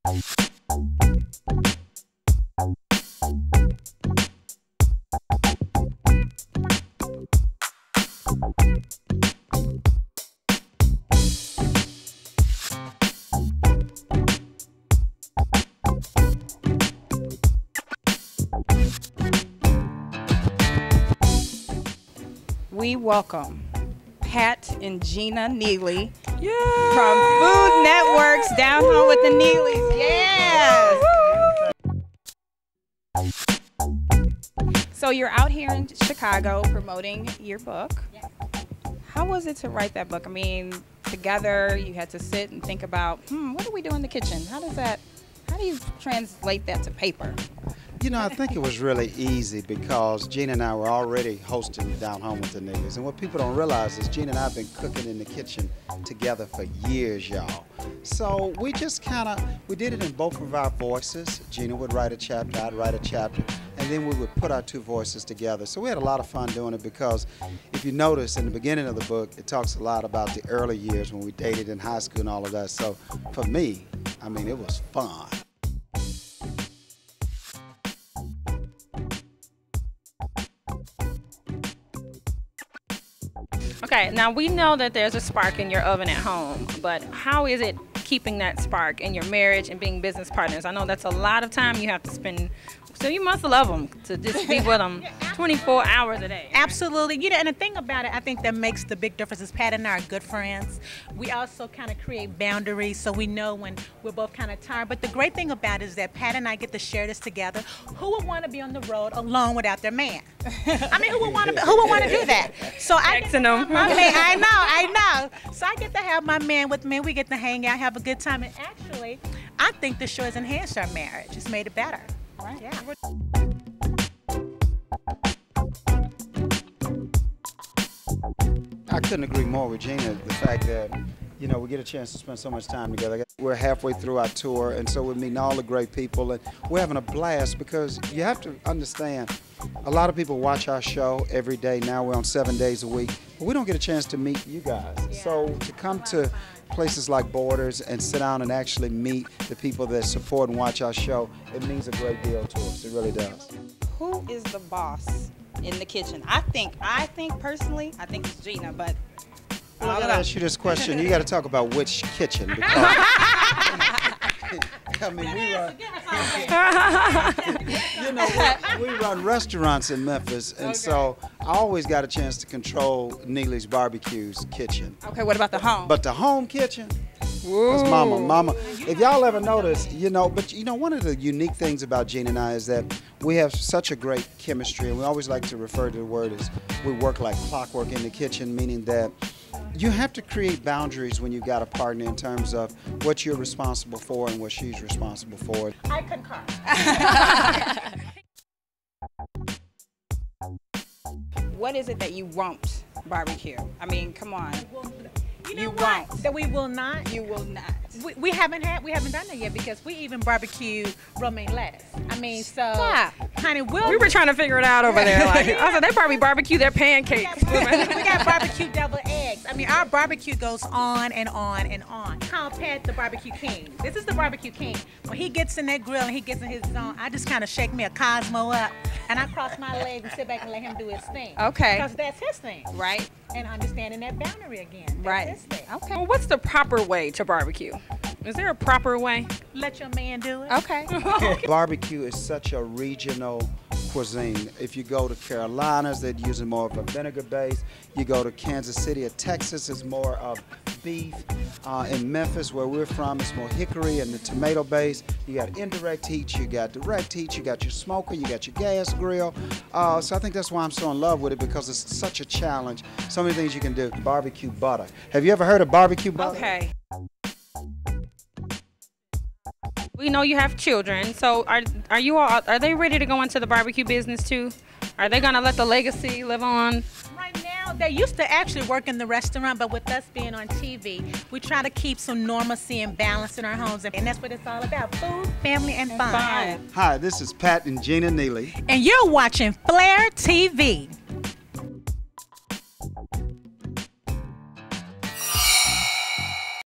We welcome Pat and Gina Neely from Food Network's Down Home with the Neelys. Yes! So you're out here in Chicago promoting your book. How was it to write that book? I mean, together you had to sit and think about, what do we do in the kitchen? How do you translate that to paper? You know, I think it was really easy because Gina and I were already hosting Down Home with the Neelys. And what people don't realize is Gina and I have been cooking in the kitchen together for years, y'all. So we just we did it in both of our voices. Gina would write a chapter, I'd write a chapter, and then we would put our two voices together. So we had a lot of fun doing it because if you notice in the beginning of the book, it talks a lot about the early years when we dated in high school and all of that. So for me, I mean, it was fun. Okay, now we know that there's a spark in your oven at home, but how is it keeping that spark in your marriage and being business partners? I know that's a lot of time you have to spend, so you must love them to just be with them 24 hours a day. Absolutely. You know, and the thing about it, I think that makes the big difference is Pat and I are good friends. We also kind of create boundaries so we know when we're both kind of tired. But the great thing about it is that Pat and I get to share this together. Who would want to be on the road alone without their man? I mean, who would want to do that? So I know. So I get to have my man with me. We get to hang out, have a good time. And actually, I think this show has enhanced our marriage. It's made it better. Right. Yeah. I couldn't agree more with Gina. The fact that, you know, we get a chance to spend so much time together. We're halfway through our tour, and so we're meeting all the great people, and we're having a blast because you have to understand, a lot of people watch our show every day. Now we're on 7 days a week, but we don't get a chance to meet you guys. Yeah. So to come to places like Borders and sit down and actually meet the people that support and watch our show, it means a great deal to us. It really does. Who is the boss in the kitchen? I think personally, it's Gina, but well, I gotta ask you this question. You got to talk about which kitchen, because I mean, we run restaurants in Memphis, and so I always got a chance to control Neely's Barbecue's kitchen. Okay, what about the home? But the home kitchen, that's Mama. If y'all ever notice, one of the unique things about Gina and I is that we have such a great chemistry, and we always like to refer to the word as we work like clockwork in the kitchen, meaning that you have to create boundaries when you've got a partner in terms of what you're responsible for and what she's responsible for. I concur. What is it that you won't barbecue? I mean, come on. You what? That we will not? You will not. We haven't done that yet because we even barbecue romaine lettuce. I mean, so, honey, we were trying to figure it out over there. Like, I said, they probably barbecue their pancakes. We got barbecue double eggs. I mean, our barbecue goes on and on and on. Call Pat the barbecue king. This is the barbecue king. When he gets in that grill and he gets in his zone, I just kind of shake me a Cosmo up and I cross my legs and sit back and let him do his thing. Okay. Because that's his thing. Right. And understanding that boundary again. Right. Okay. Well, what's the proper way to barbecue? Is there a proper way? Let your man do it. Okay. Barbecue is such a regional cuisine. If you go to Carolinas, they're using more of a vinegar base. You go to Kansas City or Texas, it's more of beef. In Memphis, where we're from, it's more hickory and the tomato base. You got indirect heat, you got direct heat, you got your smoker, you got your gas grill. So I think that's why I'm so in love with it, because it's such a challenge. So many things you can do. Barbecue butter. Have you ever heard of barbecue butter? Okay. We know you have children, so are they ready to go into the barbecue business too? Are they gonna let the legacy live on? Right now, they used to actually work in the restaurant, but with us being on TV, we try to keep some normalcy and balance in our homes, and that's what it's all about: food, family, and fun. Hi, this is Pat and Gina Neely, and you're watching Flair TV.